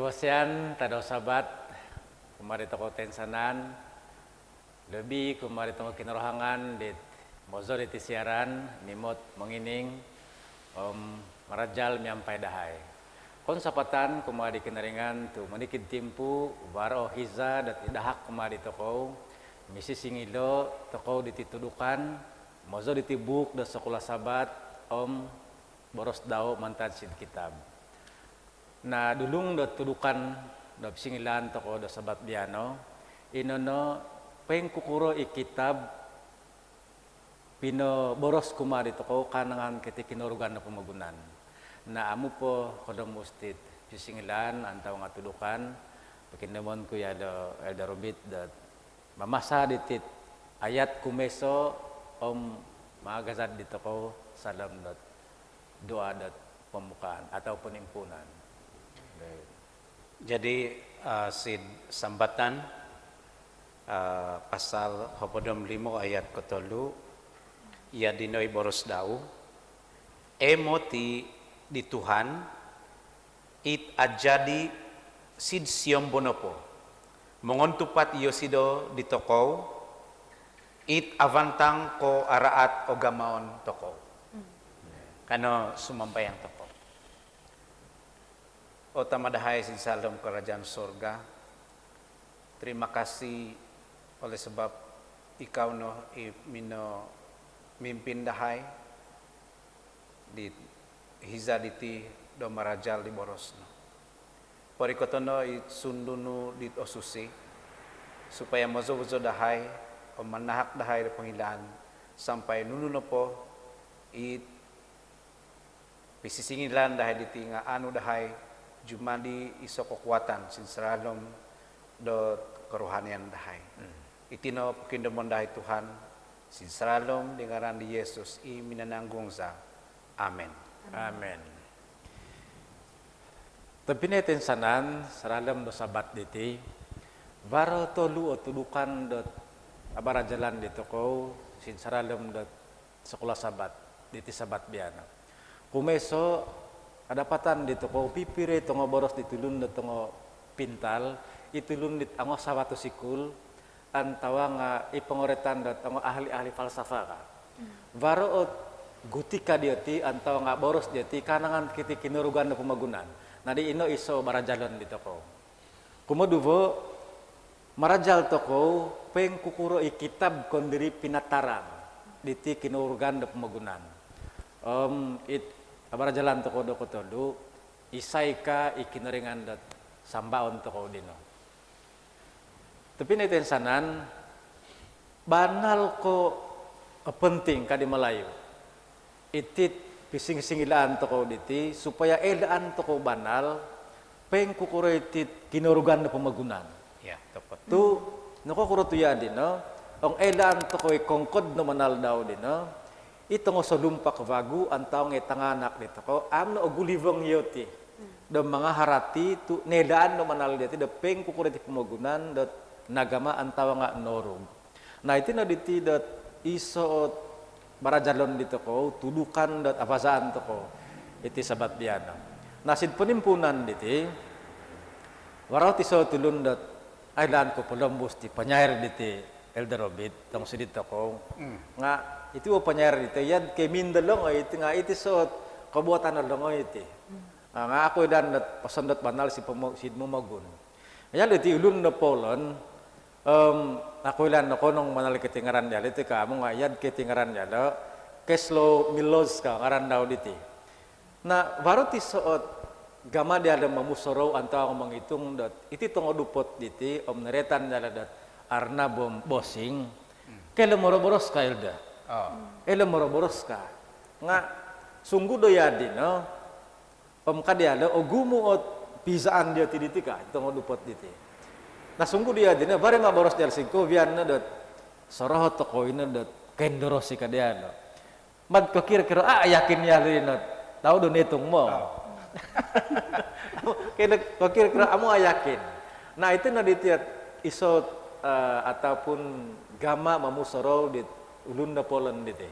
Iwasian tadaw sabat kumari toko tensanan lebih kumari toko kinorohangan dit mozo dit siaran nimot mengining marajal miampai dahay kon sapatan kumari kinaringan tu manikid timpu baro hiza dat idahak kumari toko misi singilo toko dititudukan mozo ditibuk da sekolah sabat boros daw mantan sid kitab. Na dulung da tudukan da singilan toko da sabat biano inono pengkukuro ikitab pino boros kumari toko kanangan kiti kinurugan na pamagunan na amu po kodong mustit singilan antaw nga tudukan pakinamon ko ya da elda robit da mamasa ditit ayat kumeso magazad dito ko salam dat doa dat pemukaan atau penimpunan. Jadi sid sambatan pasal Hopodom 5 ayat ketelu ia dinoi boros dau emoti di Tuhan it ajadi sid siom bonopo mongontupat yosido di toko it avantang ko araat ogamaon toko kano sumampayang toko o tamadahay sin salom kerajaan surga. Terima kasih oleh sebab ikaw no mino mimpin dahay di hiza diti do marajal di boros no. Porikotono it sundunu dit osusi supaya mozo-mozo dahay o manahak dahay do Pangilaan sampai nununo po it pisisingilan dahay diti nga anu dahay jumadi iso kekuatan sinsralom do kerohanian dahay. Itino pekindamon dahay Tuhan sinsralom di ngaran di Yesus i minananggung sa. Amen. Amen. Tapi neten sanan seralam do sabat diti baro tolu o tudukan do abara jalan dito ko sinsralom do sekolah sabat diti sabat biana. Kumeso adapatan dito ko pipire tongo boros ditulun do tongo pintal itulun dit ango sawatu sikul antawa nga ipengoretan do tongo ahli-ahli falsafah ka. Varo gutika dioti antawa nga boros dioti kanangan kiti kinurugan do pemagunan. Nadi ino iso barajalon dito ko. Kumoduvo marajal toko pengkukuro ikitab kondiri pinatarang diti kinurugan do pemagunan. Abara jalan toko do kotolu isay ka ikinaringan dat sambaon toko dino. Tapi neten sanan banal ko penting kadi Malayu. Itit pising-singilaan toko diti supaya edaan toko banal pengkukuro itit kinurugan na pemagunan. Ya, tepat. Tu nakokuro tuya dino ang edaan toko ikongkod no manal daw dino. Ito nga solumpak vagu antaw nga tanganak dito ko amno ogulivong yoti do mga harati tu nedaan no manal dito do peng kukuriti pemagunan do nagama antaw nga norog na iti no diti do iso barajalon dito ko tudukan do apasaan to ko iti sabat biana nasid penimpunan diti waraw ti so tulun do aylan ko polombus ti panyair diti elderobit tong sidito ko nga itu panyar dito yan kay mindalong iti nga iti so kabuatan along iti nga ako dan pasandot banal si mumagun ayan iti ulun na polon ako ilan ako nung manal kitingaran yal iti ka mo nga yan kitingaran yal Keslo Milos ka ngaran daw diti na baro ti soot gama di ada mamusoro antaw ang mangitong dat iti tong dupot diti naretan yal dat arna bossing kay moroboros ka ilda elo moroboros ka nga sungguh doyadi no kadialo o gumuot pisaan dia tiditi ka itong dupot diti na sungguh doyadi na bare maboros dial singko vian na dot sorohot to ko ina dot kendoros si kadialo mad ko kira-kira yakin ya rin tao do nitong mo kaya ko kira-kira amo yakin na itu na diti isot ataupun gama mamusoro dit ulun na polan diti.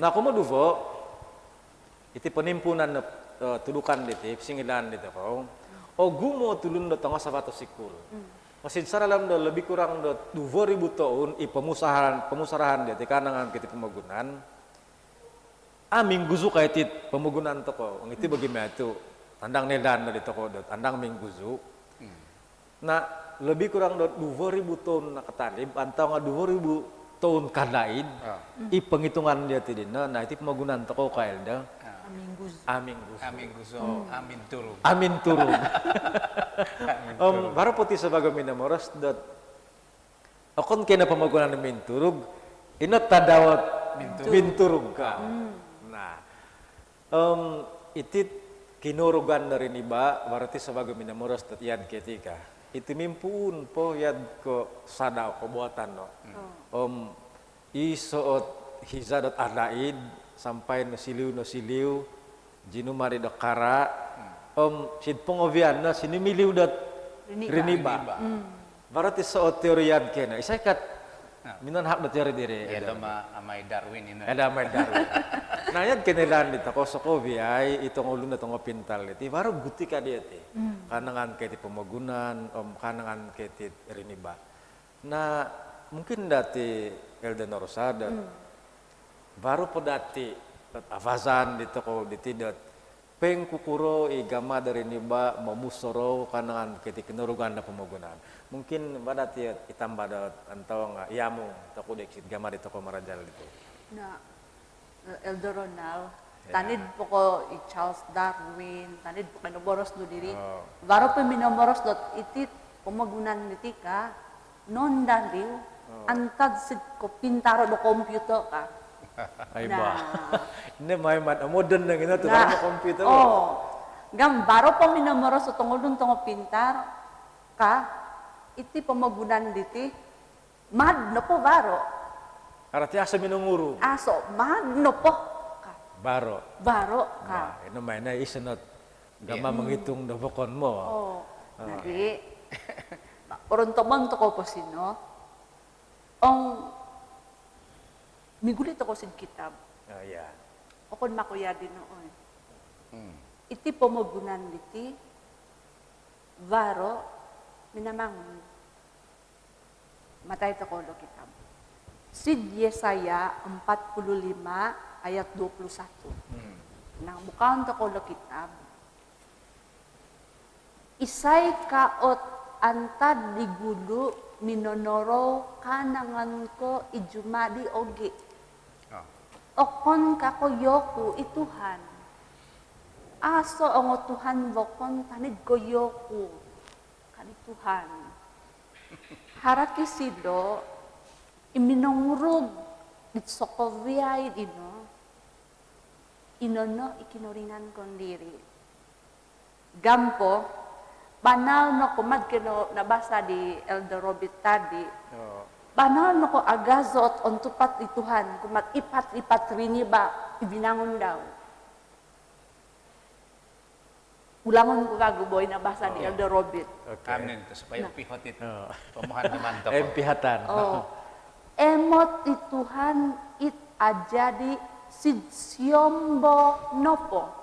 Na kumaduvo iti penimpunan na tudukan diti singilan dito ko o gumo tulun do tanga sabato sikul. Masin saralam do lebih kurang do 2000 tahun pemusarahan dia tikanangan kiti pemagunan. Aming guzu kaitit pemugunan toko, ang iti bagaimana itu tandang nedan dari toko do tandang mingguzu. Nah lebih kurang do 2000 tahun nakatalib antau nga 2000 tahun kadaid i penghitungan dia tidina nah iti pemagunan toko kael da aming guzu Amin gusto, amin turog. amin turun baru putih sebagai minamoras dat akon kena pemagunan min turug inat tadawat min turug ka nah itit kinurugan dari niba berarti sebagai minamoras dat yad ketika itu mimpun po yad ko sadaw ko buatan no isoot hizadot adaid sampai no siliw jinumari do kara sid pongovian na sinimiliw dat riniba berarti soot teorian kena isay kat minan hak na teori dire Ito amay Darwin ino. ada may darwin nah yan kenelan dito ko sokovi ay itong ulun na itong pintal iti baru guti ka diya ti kanangan kiti pemagunan kanangan kiti riniba na mungkin dati Elden Rosada baru po dati avazan dito ko ditidot peng kukuro igama dari niba mamusoro kanangan kiti kinurugan na pemagunan mungkin badati itambah dat antau nga iyamu toko deksit gama dito ko marajal dito na Eldoronal tanid po ko i Charles Darwin tanid po kanoboros do diri baro pa minomoros dot itit pemagunan niti ka non dariw antad sid ko pintaro do computer ka ay na ba hindi may modern na gina to na na computer gam baro pa minomoros so tungod tongo pintar ka iti pemagunan diti madno po baro arati asa minunguru aso madno po ka baro baro ka nah ino may na isunod gama menghitung do bokon mo nari Oruntoman to ko po sino ang migulit ako sin kitab yeah. okon makuya din noon iti pamagunan diti varo minamang matay to ko do kitab Sid Yesaya 45 ayat 21 nang bukaon to ko do kitab isay kaot antad digulu minonoro kanangan ko ijumadi ogi okon kakoyoku ituhan aso ang Tuhan bokon tanid koyoku kanituhan haraki sido iminongrog ditsokoviay inono ikinoringan kondiri gampo banal no kumad kino nabasa di Elder Robert tadi banal no ko agazot on tupat ituhan kumad ipat rini ba ibinangon daw ulangon ko kaguboy nabasa di Elder Robert Amin to supaya pihotit pamuhan naman to empihatan emot ituhan it ajadi sidyombo nopo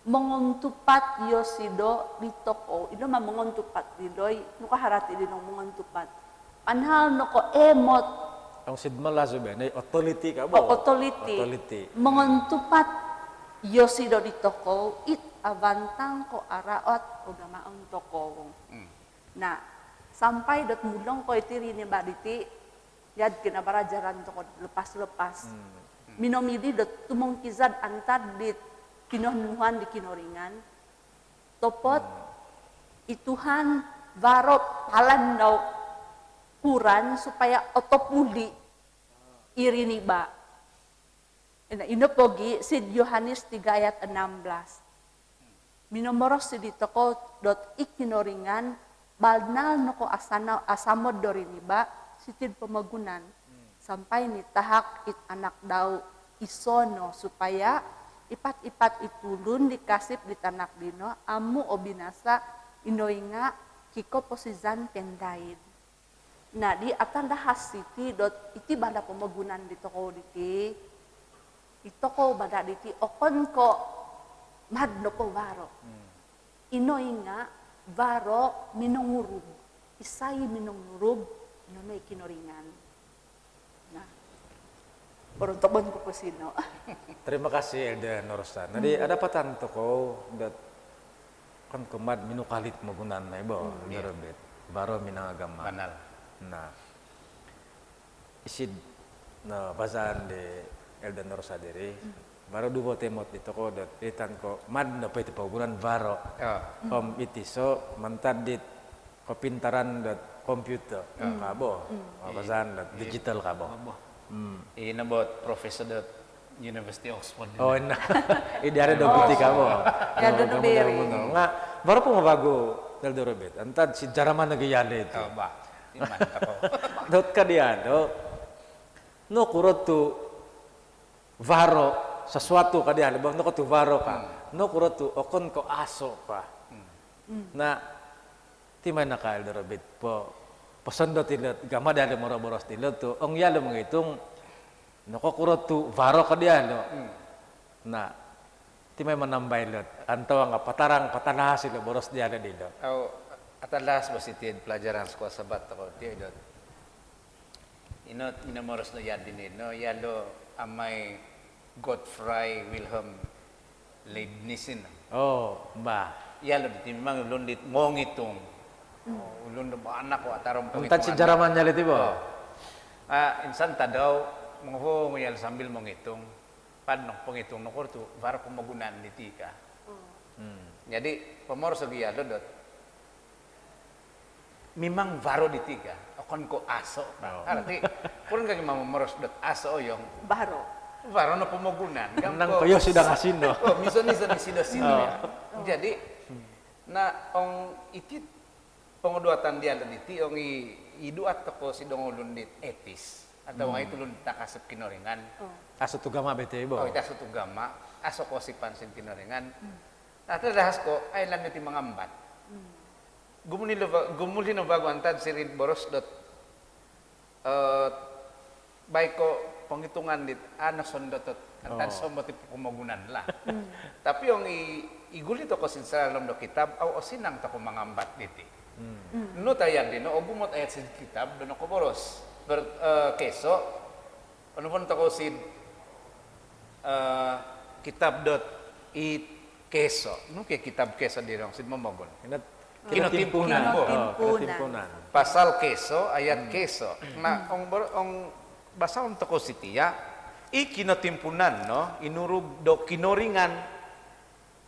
mongontupat yosido ditoko ino ma mongontupat didoy no kaharati dinong mongontupat panhal no ko emot ang sidmala sabi authority ka o ba authority mongontupat yosido ditoko it avantang ko araot o gamaon toko na sampai dot mulong ko itiri ni baditi yad kinabarajaran to ko lepas minomidi dot tumongkizad antad dit kinuhanuhan di kinoringan topot ituhan varop palan daw kuran supaya otopuli iriniba inopogi sid Yohanes 3 ayat 16 minomoros si dito ko dot ikinoringan balnal no ko asamod doriniba sitid pamagunan sampai ni tahak it anak daw isono supaya ipat-ipat itulun dikasip di tanak dino amu o binasa inoinga kiko posizan pendaid na di atanda hasiti dot iti bada pemagunan dito ko diti ito ko bada diti okon ko madno ko baro inoy nga, varo minungurub. Isay minungurub, inoy kinoringan. Na. Pero tobon ko po sino. Terima kasih Elda Norsa. Nadi ada pa tanto ko dat kan kumad minukalit magunan na ibo, darabit. Baro minangagama. Banal. Na isid na basan de Elda Norsa diri. Baro dubo temot dito ko dat itan ko mad na pa ito pagunan baro. Iti so mantad dit kapintaran dat komputer kabo. Basan dat digital kabo. Inabot Professor at University of Oxford. Oh, na. Idare do buti ka mo. Ya, do beri. Nga, baru po mabago dal do robet. Antad si Jaraman nagyale ito. Ba? Mantap ko. Dot ka diyan, no kurot tu varo sa swatu ka diyan, bang no ko tu varo ka. No kurot tu okon ko aso pa. Na timay na ka do robet po. Pasando tilat gama dali moro-moros tilat tu. Ong yalo mangitong nakokurot tu varo ka diyan no. Na timay manambay lot. Antaw nga patarang patanaha sila boros diyan dilo. Atalas ba si Tid pelajaran sekolah sabat ako dia dot. Inot inamoros no yad din no yalo amay Gottfried Wilhelm Leibniz. Oh, ba. Yalo di timang lundit ngongitong. Ulun do anak ko atarong Antad si Jaraman niya liti bo. Insan tadaw mongho nguyal sambil menghitung. Padno penghitung nokor tu var pemagunaan di tika. Jadi pemor segi ya dot. Memang varo di tiga. Akon ko aso. Arti kurang kaki mamoros dot aso oyong. Baro. Varo no pemagunaan. Nang koyo sudah kasino. Oh, misa-misa ni sino ya. Jadi na ong itit penguduatan dia dan iti ong iduat toko si dongolundit etis atau nga itu lundit nakasip kinoringan Aso tu gama bete bo. oh ita sutu gama aso ko si pansin kinoringan nah tadahas ko ay lang iti mangambat gumuli no bago antad si Rid Boros dot bay ko penghitungan dit anason dotot antad sombo tipu kumagunan lah tapi yung iguli to ko sinsalam do kitab au osinang to ko mangambat diti no tayan din, no gumot ayat sa kitab, doon ako boros. Keso, ano pun tako si kitab dot it keso. No kaya kitab keso dirong, sid mamabon. Kinotimpunan po. Kinotimpunan. Pasal keso, ayat keso. Na, ong basa on tako si tiya, kinotimpunan, no? Inurug do kinoringan,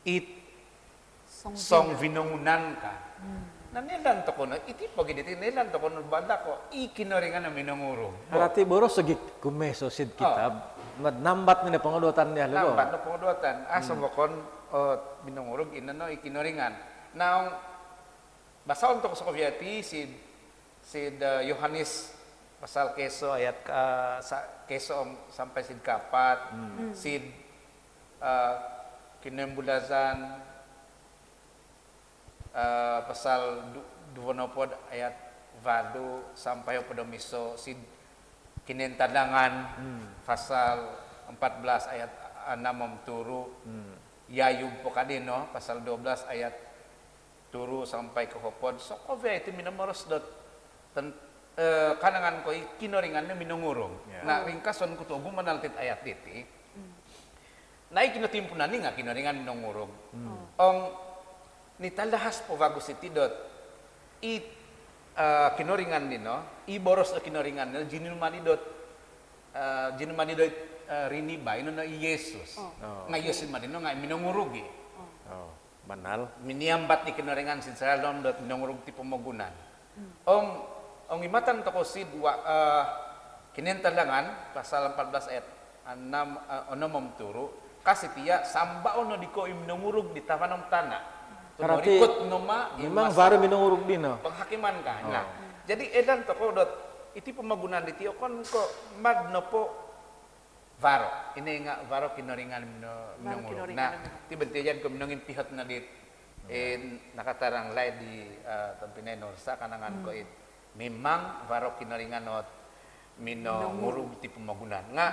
it song vinungunan ka. Na nilan to ko na iti pag iti nilan to ko no banda ko ikinoringan na minunguro. Arati boros sagi kumeso sid kitab. Nambat ni pangudutan niya lugo. Nambat no pangudutan. Asa mo kon minunguro inano ikinoringan. Now basaon to ko sa Kovyati sid Yohanes pasal keso ayat sa keso sampai sid kapat sid kinembulazan pasal duwonopod ayat vado sampai pada miso sid kinentadangan pasal 14 ayat 6 turu yayub po kadino pasal 12 ayat turu sampai ke hopod so kove itu minamoros dot kanangan ko kinoringan na minungurong na ringkason ko to gumanaltit ayat diti na ikinotimpunan ni nga kinoringan minungurong ong nitalahas po bagus iti dot kinoringan nino iboros na kinoringan nino jinumani dot riniba ino na Yesus nga Yesus manino nga minungurugi Banal. miniambat ni kinoringan sin salom dot minungurug ti pamagunan ong imatan to ko sid kinentalangan pasal 14 ayat 6 turu kasi tiya samba ono di ko minungurug di tapanom tanah Karati memang baru minungurug din no. Penghakiman ka. Nah, jadi edan to ko dot iti pamagunan di tiyo kon ko magno po varo. Ini nga varo kinoringan minungurug. Nah, ti bentiyan ko minungin pihat na dit nakatarang lay di tampinay norsa kanangan ko it. Memang varo kinoringan not minungurug ti pamagunan. Nga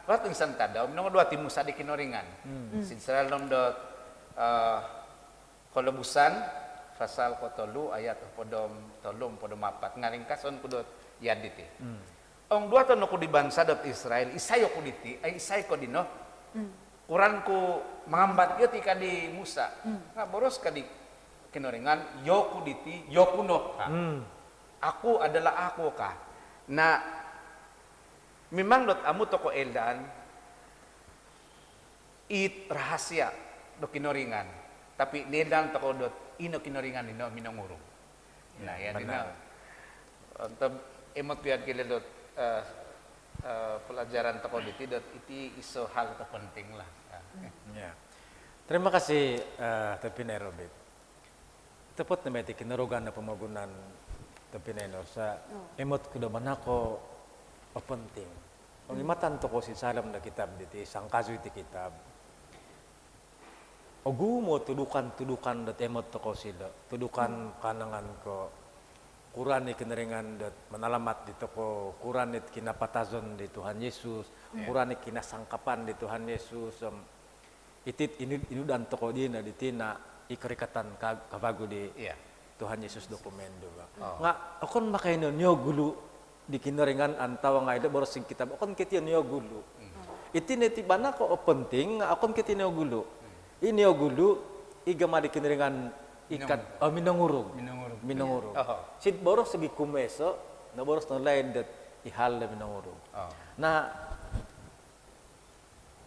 wat insan tadaw minungurug ti musa di kinoringan. Sinsalalom dot Kolobusan pasal ko 3 ayat podom 4 ngaringkason kudot yaditi. Ong dua tono ko di bangsa dot Israel isayo ko diti ay isay ko dino. Kuran ko mangambat yo ti kadi Musa. Nga boros kadi kinoringan yo ko diti yo kuno ka. Aku adalah aku ka. Na memang dot amu toko eldan it rahasia do kinoringan. Tapi nedan toko dot ino kinoringan ino minongurong. Nah, yan dina. Untuk emot piat kila dot pelajaran toko diti dot iti iso hal terpenting lah. Ya. Terima kasih Tepinay Robert. Tepat na may kinarugan na pamagunan Tepinay no sa emot kuda manako penting. Ang imatan to ko si salam na kitab diti isang kaso iti kitab. Ogu mo tudukan dat emot to ko sila. Tudukan kanangan ko. Kuran ni kinaringan dat manalamat dito ko. Kuran ni kinapatazon di Tuhan Yesus. Kuran ni kinasangkapan di Tuhan Yesus. Itit inudan to ko din na diti na ikarikatan kabago di Tuhan Yesus dokumento ba. Nga akon makainon nyo gulu di kinaringan antawa nga ida boros sing kitab. Akon kiti nyo gulu. Iti niti bana ko penting nga akon kiti nyo gulu. Ini gulu igama di kinaringan ikat minangurog. Sid boros segi kumeso na boros na lain dat ihal na minangurog. Na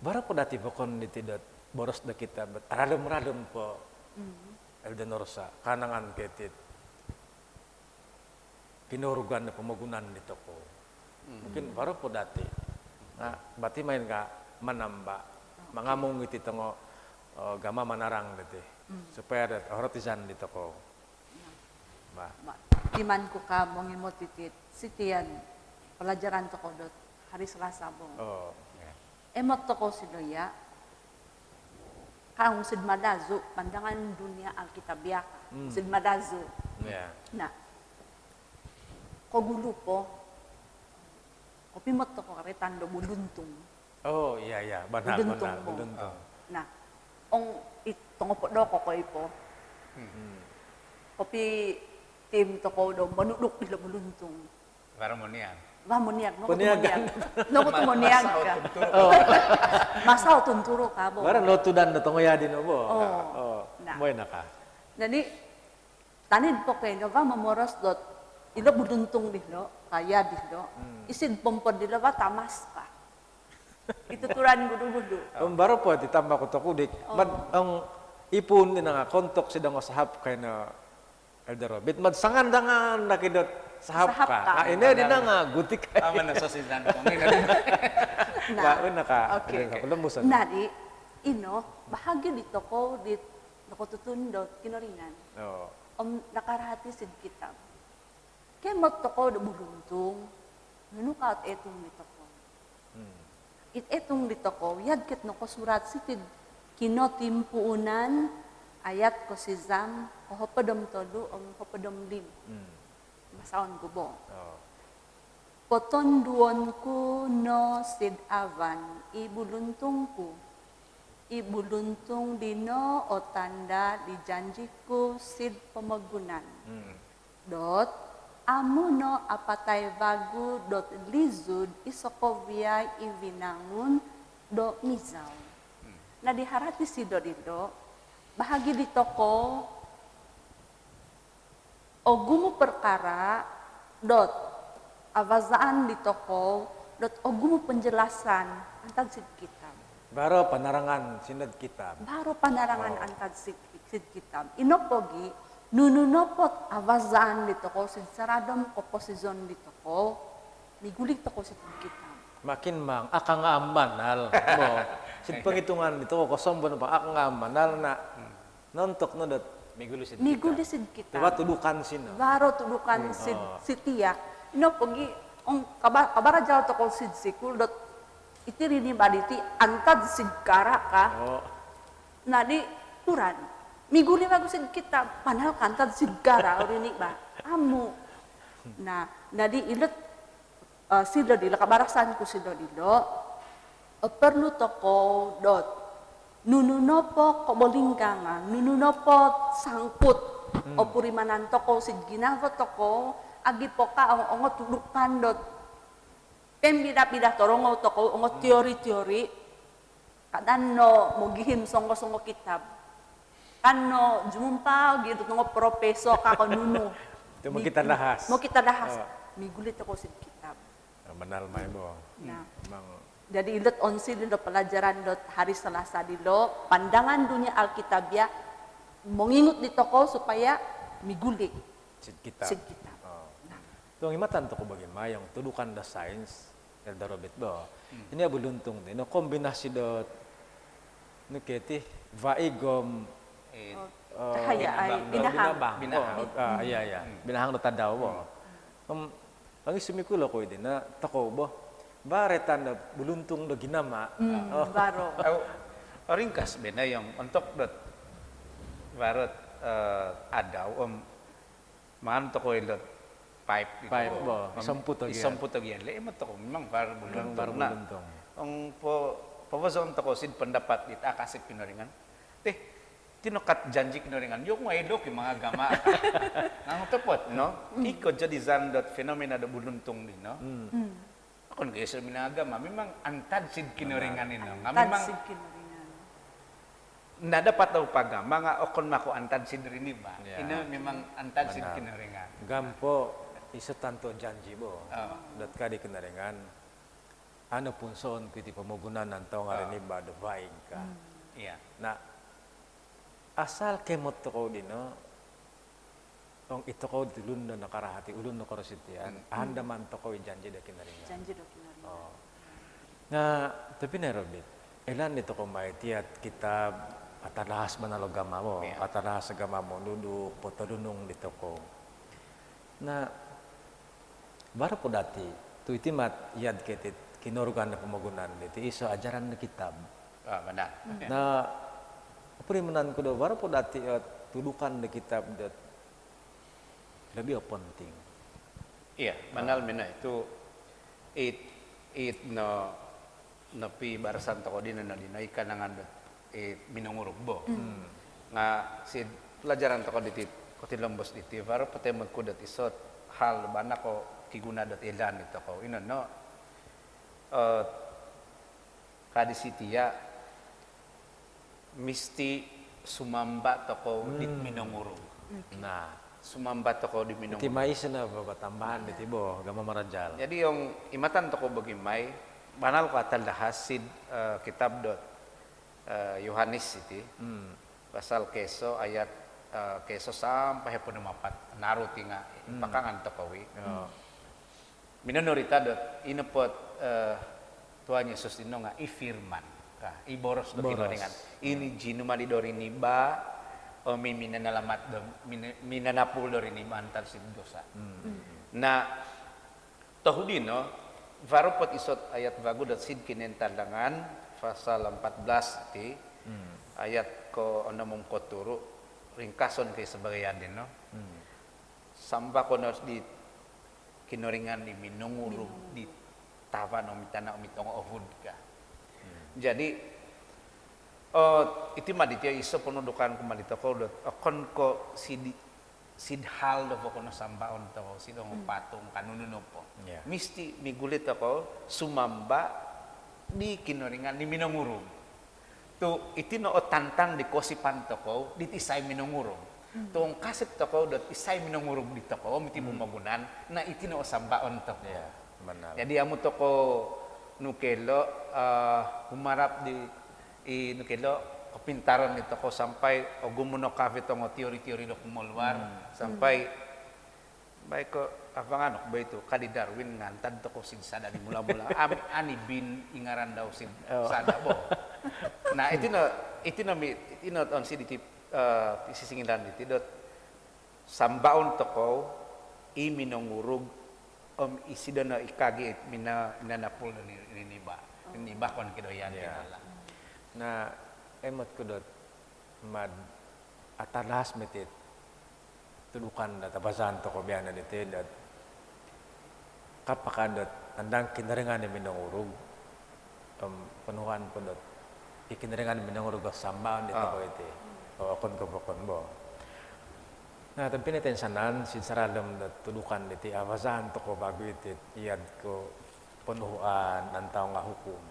bara po dati bakon diti dat boros da kita bet radom po Eldenorsa kanangan ketit kinurugan na pamagunan dito ko. Mungkin bara po dati na bati main ka manamba mangamong iti tango gama manarang dati supaya dat orotizan dito ko. Ba. Timan ko ka mong imotitit sitian pelajaran to ko dot hari Selasa bong. Emot to ko siloya kang sid madazo pandangan dunia alkitabiak sid madazo. Na ko gulo po ko pimot to ko karetan do buluntung. Iya benar. Buluntung. Nah, ong itongo po do ko ipo. Kopi tim to ko do manuduk di buluntung. Karamonian. Mamoniag, no ko tumoniag ka. Masaw tunturo ka bo. Bara lotudan na tongo yadi no bo. Moy na ka. Jadi tanid po kay no mamoros dot ilo buduntung dilo kaya dilo. Isin pompod dilo ba tamas ka. Ituturan gudu-gudu. Baro po ditambah ko to kudik. Ang ipon din nga kontok sidang sahap kay na Elder Robert madsangan dangan nakidot sahap ka. Ini din nga gutik kay. Aman na sa sinan ko. Baon na ka. Okay. Kulamusan. Nari ino bahagi dito ko dit nakotutundot kinoringan. Nakarahati sid kitab. Kay magto ko do buluntung. Nunukat etong dito ko. Itong dito ko, yadkit no ko surat sitid kinotimpuunan ayat ko si Zam hopadom todo ang hopadom lim. Masaon ko bo. Potonduon ko no sid avan ibuluntung ko. Ibuluntung dino o tanda di janji ko sid pamagunan. Dot amo no apatay bagu dot lizud isokovia ivinangun do mizaw. Na diharati si do dito, bahagi dito ko o gumo perkara dot avazaan dito ko dot o gumo penjelasan antad sid kitab. Baro panarangan sinad kitab. Baro panarangan antad sid kitab. Inopogi nununopot avazaan dito ko, sinsaradom ko posizon dito ko, migulik to ko sa kitab. Makin mang, akang nga manal mo. Sin pangitungan dito ko, kosombo na pa, akang nga manal na nontok no dot. Migulik sid kitab. Diba tudukan sino? Baro tudukan sid tiyak. No, pagi, kabarajal to ko sid sikul dot, itirini baditi, antad sid kara ka, nadi kuran. Miguli bago sid kita panal kantad sid gara orinik ba amu na nadi ilet sila dilo kabarasan ko sila dilo perlu toko dot nununopo kobolingkanga, nununopo sangkut, o purimanan toko si ginavo toko, agi po ka ang ongo tulukan dot, pembida-bida torongo toko, ongo teori-teori, kadan no mogihim songo-songo kitab, kano jumpa gitu tunggu propeso kako nunu. Itu mau kita dahas. Mau kita dahas. Migulit ako sa kitab. Manal may mo. Nah. Mang Jadi ilot onsi dilo pelajaran dot hari Selasa dilo pandangan dunia Alkitab ya mengingut di toko supaya migulik sid kita. sid kitab. Oh. Tuang imatan to ko bagaimana yang tudukan da science el darobet bo. Ini abuluntung no kombinasi dot no keti vaigom Cahaya ay binahang. Binahang. Iya. Binahang do tadaw bo. Ang isumikulo ko din na tako bo. Baretan na buluntung do ginama. Baro. Ringkas bena yang untuk dot varot adaw man to ko ilot pipe Pipe bo, isamput agi. isamput agi le mo to ko memang par buluntung na buluntung. ang pawazon to ko sid pendapat it akasip pinaringan tinokat janji kinoringan yung mga ilok yung mga gama ang tepot no iko jadi zandot fenomena da buluntung din no akon kaya sa minagama memang antad sid kinoringan ino nga memang Tansid kinaringan. nadapat daw pagama nga okon mako antad sid rini ba Yeah. ino memang antad sid Benar. kinoringan Gampo isa tanto janji bo. Oo. Dat kadi kenaringan. Ano punson kiti pamugunan ng tao nga rin iba do vaig ka. iya Na asal kemot to ko din no. Tong ito ko dilun na nakarahati ulun no korositian. Anda man to ko janji da kinaringan. Janji do kinaringan. Oh. Nga tapi nerobit. Elan nito ko maitiat kitab atalahas manalogama mo. Yeah. Atalahas agama mo nudu potolunong dito ko. Na baru po dati tu itimat yad ketit kinorgan na pamagunan dito iso ajaran na kitab. benar Na purimanan ko do baru po dati tudukan na kitab dat lebih penting. iya manal mena itu it no pi barasan to ko din na dinay kanangan minungurog bo nga si pelajaran to ko diti ko tilombos diti para patemod ko dat isot hal bana ko kiguna dat ilan ito ko ino no kadisitia misti sumamba to ko dit minungurog Nah, sumamba to ko di iti minungurog mais na babatambahan dito bo gama marajal. jadi yung imatan to ko bagimay banal ko atal hasid kitab dot Yohanes iti pasal keso ayat keso sampai hepon mapat naruti nga pakangan to kawi minunurita dot inepot Tuhan Yesus dino nga ifirman ka iboros do kinoringan ini jinu malidori ni ba o minanalamat do minanapul do rini antar sid dosa na tohudi no varupot isot ayat vagu dot sid kinentalangan pasal 14 ti ayat ko onomong koturu ringkason kay sebagian din no samba ko no di kinoringan di minungurug di tawa no mitana umitong ovud ka jadi iti maditya iso penudukan kumalito ko dot akon ko sidhal do ko no sambaon to sidong patung kanununo po Yeah. misti migulit ako sumamba di kinoringan ni minungurog to iti no tantang di kosipan to ko dit isay minungurog tong kasip to ko dot isay minungurog dito ko miti bumagunan na iti no sambaon to ko Yeah, benar. jadi amo to ko nukelo humarap di nukelo kapintaran nito ko sampai o gumuno kafe to ngo teori-teori do kumulwar sampai baik ko abangan ba ito kadi Darwin ngantad to ko sin sada di mula-mula ani bin ingaran daw sin sada bo na iti no on si di sisingilan diti dot sambaon to ko iminongurug isidana ikagi minanapul ni ba kon kidoyan kinala Na emot ko dot mad atalas metit tudukan dat abasan to ko biana dito dat kapakan dot tandang kinaringan ni minungurog penuhan po dot ikineringan minangurugos sambaon dito ko iti. O akon ko bokon bo. Nah, tapi netensanan sin saradam da tudukan diti awasan to ko bago iti iyad ko penuhan antao nga hukum.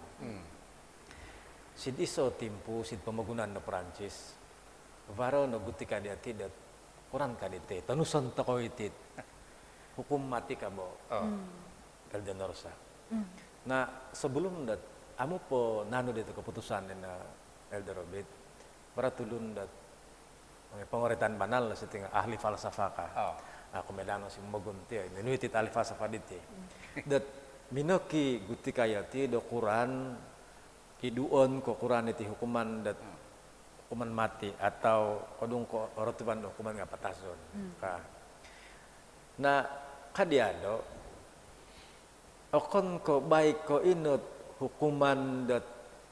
Sid iso timpu sid pamagunan na Prancis. Varo no gutika di ati dat kuran ka diti. Tanusan to ko iti hukum mati ka bo. Eldenorsa. Nah, sebelum dat amo po nano dito keputusan na Elderobit para tulun dat pangoritan banal sa tinga ahli falsafah ka. Ako medano si magunti ay ninuitit ahli falsafah diti. Dat minoki guti kayati do Quran iduon ko Quran iti hukuman dat hukuman mati atau kodung ko orotuban hukuman nga patason ka. Na kadiado okon ko baik ko inut hukuman dat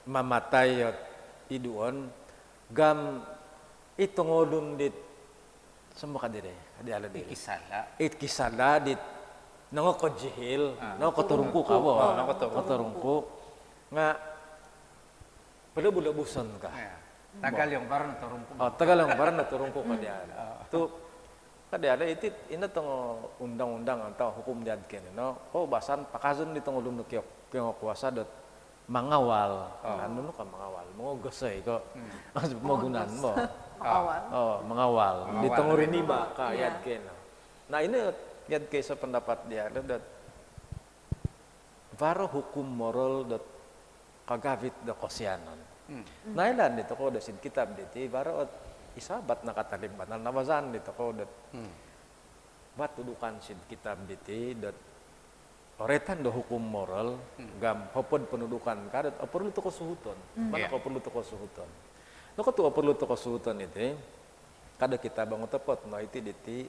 mamatay at iduon gam itongolun dit semua kadire kadiala dire ikisala dit nangoko jihil nangoko turungku kawo nangoko nga palabuson ka tagal yung parang naturungko tagal yung parang naturungko kadiala tu kadiala itit ina tong undang-undang antao hukum diad ken no basan pakazon ditong ulun kyo kuasa dot mangawal ano ka mangawal mo gosay ko magunan mo mengawal ditong riniba ka yad ken nah ini yad kay sa pendapat dia dat varo hukum moral dat kagavit da kosyanon nailan dito ko da sin kitab diti varo isabat nakatalim banal nawazan dito ko dat matudukan sin kitab diti dat oretan do hukum moral gam hopod penudukan kadat perlu to ko suhuton mana ko perlu to ko suhuton no ko to perlu to ko suhuton iti kada kita bangun tepot no iti diti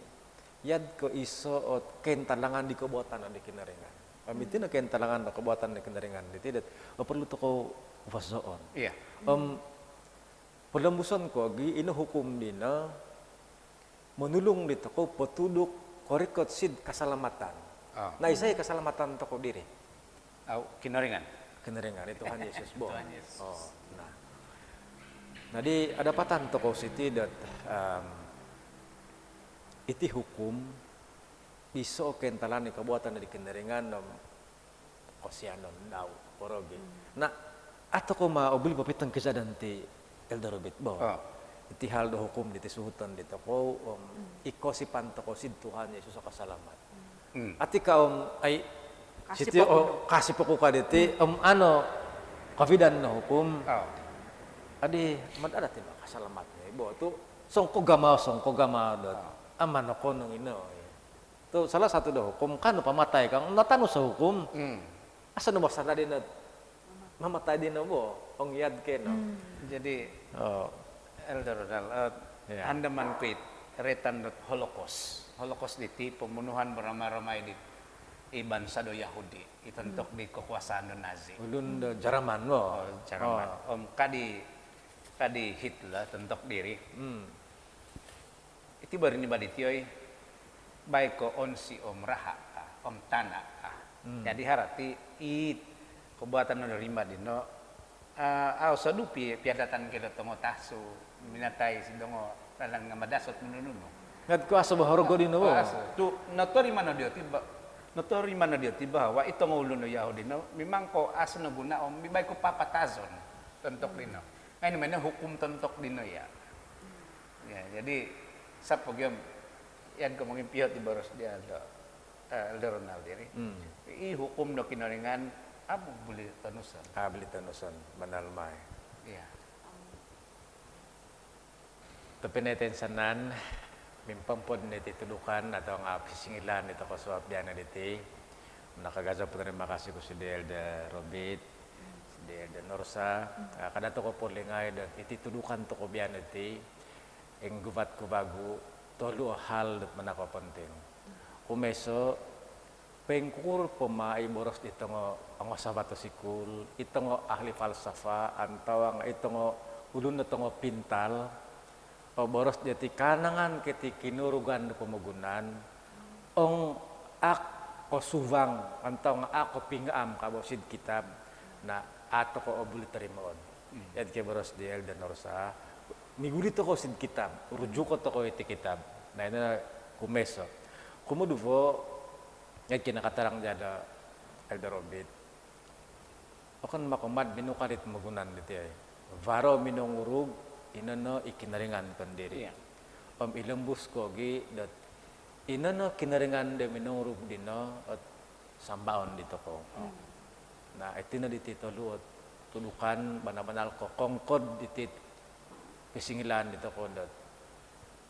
yad ko iso ot kentalangan di kebuatan di kinaringan pamiti na kentalangan di kebuatan di kinaringan diti dat perlu to ko wasoon pelembusan ko gi ino hukum dina menulung dito ko petuduk korikot sid kasalamatan nah isay kasalamatan to ko diri kinaringan itu Tuhan Yesus bo nah di adapatan to ko siti dat iti hukum iso kentalan ni kabuatan di kinaringan nom kosyanon daw porogi nah ato ko maobli papitang kisadan ti Elderobit bo iti hal do hukum diti suhutan dito ko ikosipan to ko sid Tuhan Yesus kasalamat ati ka ay siti kasih poko ka diti ano kafidan na hukum adi madada ti kasalamat ni bo tu songko gama dot aman ako nung ino tu salah satu do hukum kanu pamatay kang natano sa hukum asa no masada din na mamatay din bo ong yad ken jadi Elder Ronald handaman kuit retan dot Holocaust diti pembunuhan beramai-ramai di bansa do Yahudi ituntok di kekuasaan do Nazi ulun do Jerman mo Jerman kadi Hitler tentok diri iti bari ni baditioy baik ko onsi raha tanah jadi harati kebuatan no rimba dino sadupi piadatan kita tongo tasu minatai sidongo talang ngamadasot menununo ngat ko asa bahorgo dino bo tu notori mana dia tiba wa ito ngulun no Yahudi no memang ko asa no guna mibay ko papatazon tentok dino ngayon man hukum tentok dino ya jadi sa pogyom yan ko mangin piyot di baros dia Elder Ronald diri i hukum no kinaringan abo buli tanusan banalmay tapi netensanan mimpampod niti tulukan atau nga pisingilan ito ko suap diana diti nakagaza po terima kasih ko si Elder Robit si Elder Norsa kada to ko pulingay iti tulukan to ko bian iti ing gubat ko bago tolu hal dat manako penting kumeso pengkur pemai boros dito ngo sabato sikul ito ngo ahli falsafa antawang ito ngo ulun na ngo pintal boros jati kanangan keti kinurugan pemagunan ong ak ko suvang antawang ako pingam kabosid kitab na ato ko obuli terimoon Yan kay Boros di Elder Norsa. Migulit ako sin kitab. Urujukot ako iti kitab. Na ina kumeso. Kumuduvo, yan kinakatarang dyan Elder Robit. Okan makumad binukarit magunan dito ay. Varo minong urug, inano ikinaringan pandiri. Yeah. Ilambus ko gi dat inano kinaringan de minong urug dino at sambaon dito ko. Na itina dito luot tulukan banabanal ko kongkod dito kisingilan dito ko dat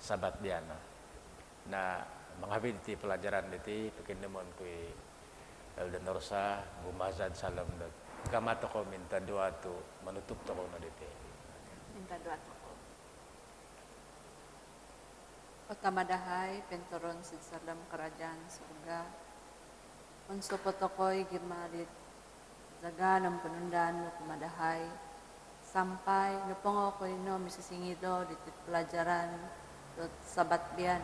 sabat diyan na mga binti pelajaran dito pakinamon ko Elder Norsa bumazad salam dat kamato ko minta doa tu manutup to ko na dito. Minta doa ko. Pagkamadahay, pentoron sid salam kerajaan surga. Unso po tokoy gimalit zaga ng panundan no kumadahay. Sampay no pongo ko no misisingido dito pelajaran dot sabat biyan.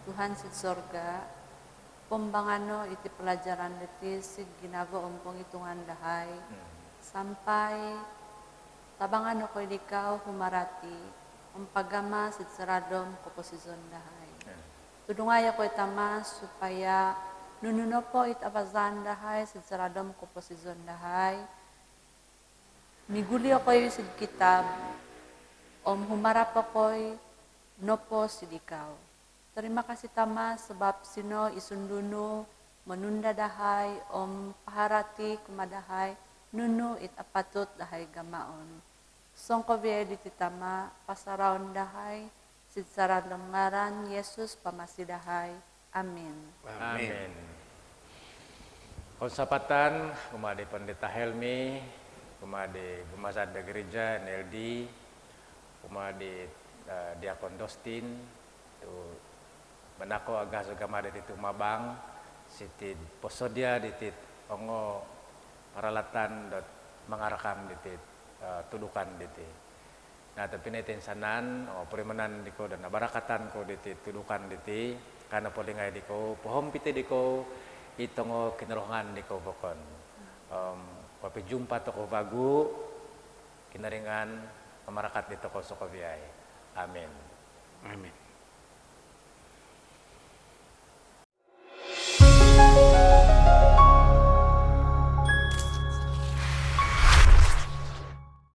Tuhan sid surga pumbangano iti pelajaran diti sid ginago umpong itungan dahay. Sampay tabangano ko ikaw humarati umpagama sid saradom ko posisyon dahay. Tudungaya ko itama supaya nununo po itapazan dahay sid saradom ko posisyon dahay. Miguli ako'y sid kitab humarap ako'y no po sid ikaw. Terima kasih tama sebab sino isunduno menunda dahay paharati kumadahay nunu it apatut dahay gamaon. Songko biya dititama pasaraon dahay sid saradom ngaran Yesus pamasidahay. Amin. Amin. Konsapatan kumade Pendeta Helmi, kumade Gumasad da Gereja NLD, kumade Diakon Dostin, tu manako agas gamade titu mabang, sitid posodia ditit ongo paralatan dot mangarakam ditit tudukan ditit. Nah tapi netin sanan perimanan diko dan barakatan ko ditit tudukan ditit karena polingay diko pohom pite diko itongo kinerohangan diko bokon. Papi jumpa toko bagu kinaringan pamarakat dito ko sokobiay. Amin. Amin.